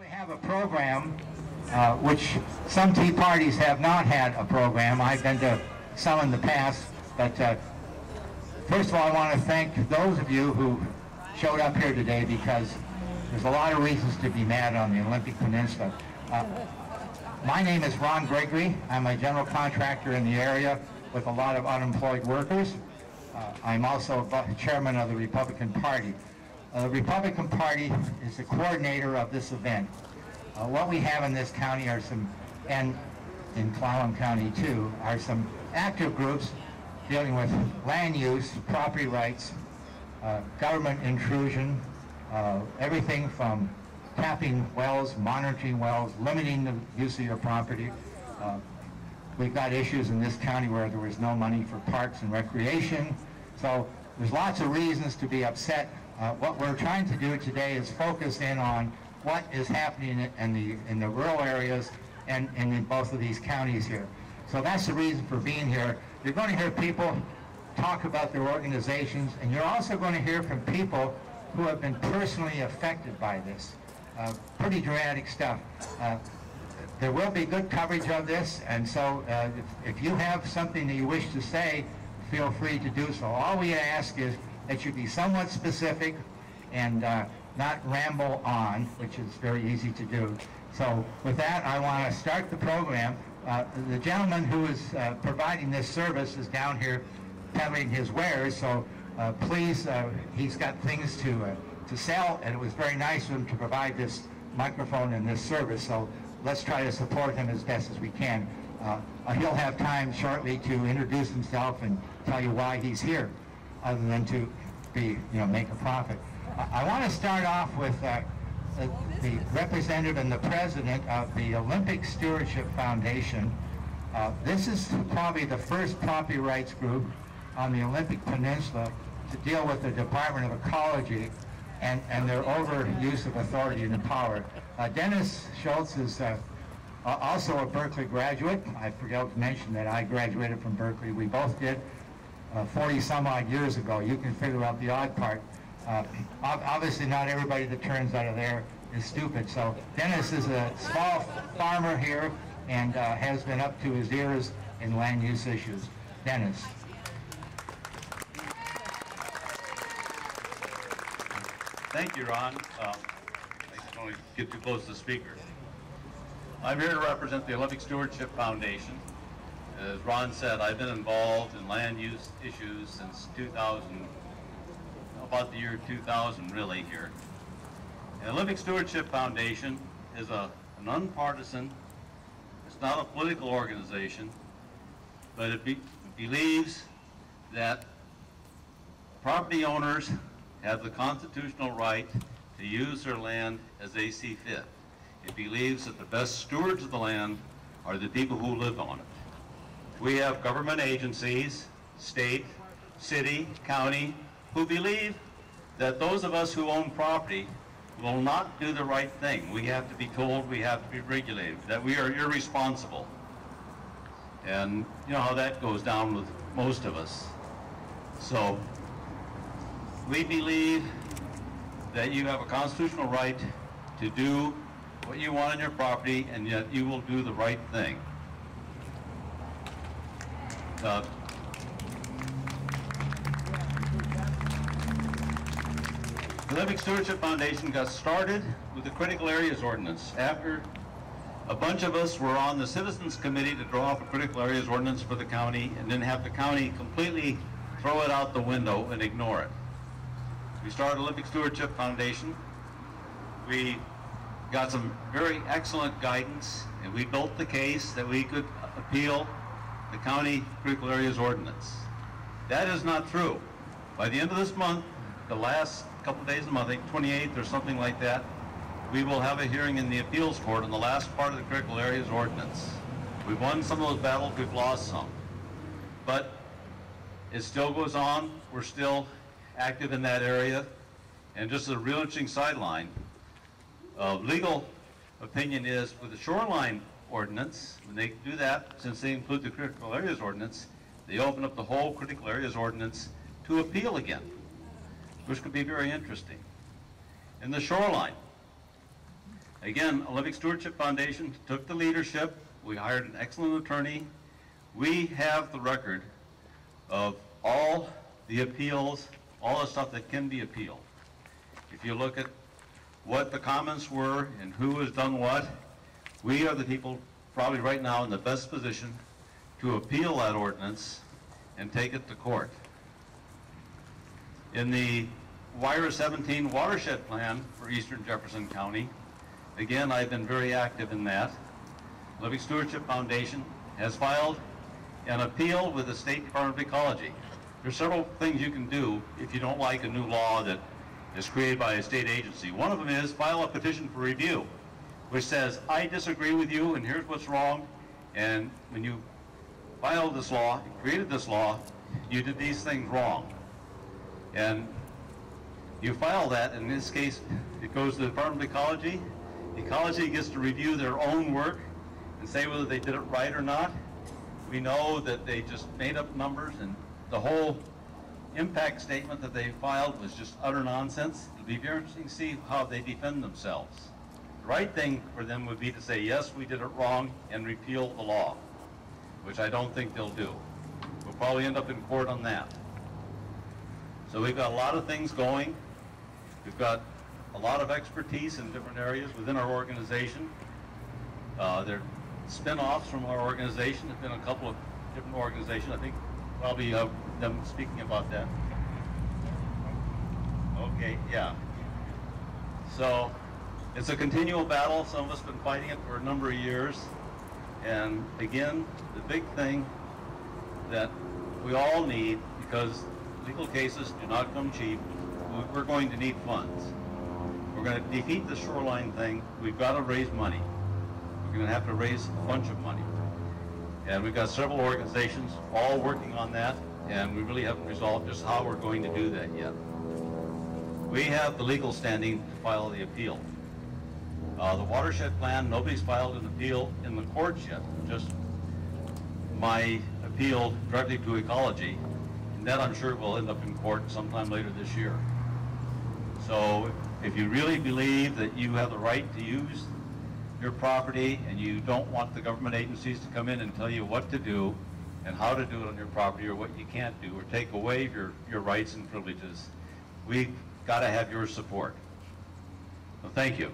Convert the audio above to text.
We have a program, which some Tea Parties have not had a program. I've been to some in the past, but first of all, I want to thank those of you who showed up here today, because there's a lot of reasons to be mad on the Olympic Peninsula. My name is Ron Gregory. I'm a general contractor in the area with a lot of unemployed workers. I'm also chairman of the Republican Party. The Republican Party is the coordinator of this event. What we have in this county are some, and in Clallam County too, are some active groups dealing with land use, property rights, government intrusion, everything from tapping wells, monitoring wells, limiting the use of your property. We've got issues in this county where there was no money for parks and recreation. So there's lots of reasons to be upset. What we're trying to do today is focus in on what is happening in the rural areas and in both of these counties here. So that's the reason for being here. You're going to hear people talk about their organizations, and you're also going to hear from people who have been personally affected by this. Pretty dramatic stuff. There will be good coverage of this, and so if you have something that you wish to say, feel free to do so. All we ask is that you be somewhat specific and not ramble on, which is very easy to do. So with that, I want to start the program. The gentleman who is providing this service is down here peddling his wares, so please, he's got things to sell, and it was very nice of him to provide this microphone and this service, so let's try to support him as best as we can. He'll have time shortly to introduce himself and tell you why he's here, other than to make a profit. I want to start off with the representative and the president of the Olympic Stewardship Foundation. This is probably the first property rights group on the Olympic Peninsula to deal with the Department of Ecology and their overuse of authority and power. Dennis Schultz is also a Berkeley graduate. I forgot to mention that I graduated from Berkeley. We both did 40 some odd years ago. You can figure out the odd part. Obviously not everybody that turns out of there is stupid. So Dennis is a small farmer here and has been up to his ears in land use issues. Dennis. Thank you, Ron. I can only get too close to the speaker. I'm here to represent the Olympic Stewardship Foundation. As Ron said, I've been involved in land use issues since 2000, about the year 2000 really here. The Olympic Stewardship Foundation is an nonpartisan, it's not a political organization, but it believes that property owners have the constitutional right to use their land as they see fit. It believes that the best stewards of the land are the people who live on it. We have government agencies, state, city, county, who believe that those of us who own property will not do the right thing. We have to be told, we have to be regulated, that we are irresponsible. And you know how that goes down with most of us. So we believe that you have a constitutional right to do what you want on your property, and yet you will do the right thing. The Olympic Stewardship Foundation got started with the Critical Areas Ordinance after a bunch of us were on the Citizens Committee to draw up a Critical Areas Ordinance for the county and then have the county completely throw it out the window and ignore it. We started Olympic Stewardship Foundation. We got some very excellent guidance, and we built the case that we could appeal the county critical areas ordinance. That is not true. By the end of this month, the last couple of days of the month, I think 28th or something like that, we will have a hearing in the appeals court on the last part of the critical areas ordinance. We've won some of those battles, we've lost some. But it still goes on. We're still active in that area. And just a real interesting sideline, legal opinion is with the shoreline ordinance, when they do that, since they include the critical areas ordinance, they open up the whole critical areas ordinance to appeal again, which could be very interesting. In the shoreline, Again, Olympic Stewardship Foundation took the leadership. We hired an excellent attorney. We have the record of all the appeals, all the stuff that can be appealed. If you look at what the comments were and who has done what, we are the people probably right now in the best position to appeal that ordinance and take it to court. In the WIRA 17 watershed plan for Eastern Jefferson County, again, I've been very active in that. Olympic Stewardship Foundation has filed an appeal with the State Department of Ecology. There's several things you can do if you don't like a new law that is created by a state agency. One of them is file a petition for review, which says, I disagree with you and here's what's wrong. And when you filed this law, you created this law, you did these things wrong. And you file that, in this case, it goes to the Department of Ecology. Ecology gets to review their own work and say whether they did it right or not. We know that they just made up numbers, and the whole impact statement that they filed was just utter nonsense. It'll be very interesting to see how they defend themselves. The right thing for them would be to say, yes, we did it wrong, and repeal the law, which I don't think they'll do. We'll probably end up in court on that. So we've got a lot of things going. We've got a lot of expertise in different areas within our organization. There are spin-offs from our organization. There's been a couple of different organizations. I think probably them speaking about that. Okay, yeah. So it's a continual battle. Some of us have been fighting it for a number of years. And again, the big thing that we all need, because legal cases do not come cheap, we're going to need funds. We're going to defeat the shoreline thing. We've got to raise money. We're going to have to raise a bunch of money. And we've got several organizations all working on that, and we really haven't resolved just how we're going to do that yet. We have the legal standing to file the appeal. The watershed plan, nobody's filed an appeal in the courts yet, just my appeal directly to Ecology, and that I'm sure will end up in court sometime later this year. So if you really believe that you have the right to use your property and you don't want the government agencies to come in and tell you what to do and how to do it on your property or what you can't do or take away your rights and privileges, we've got to have your support. So thank you.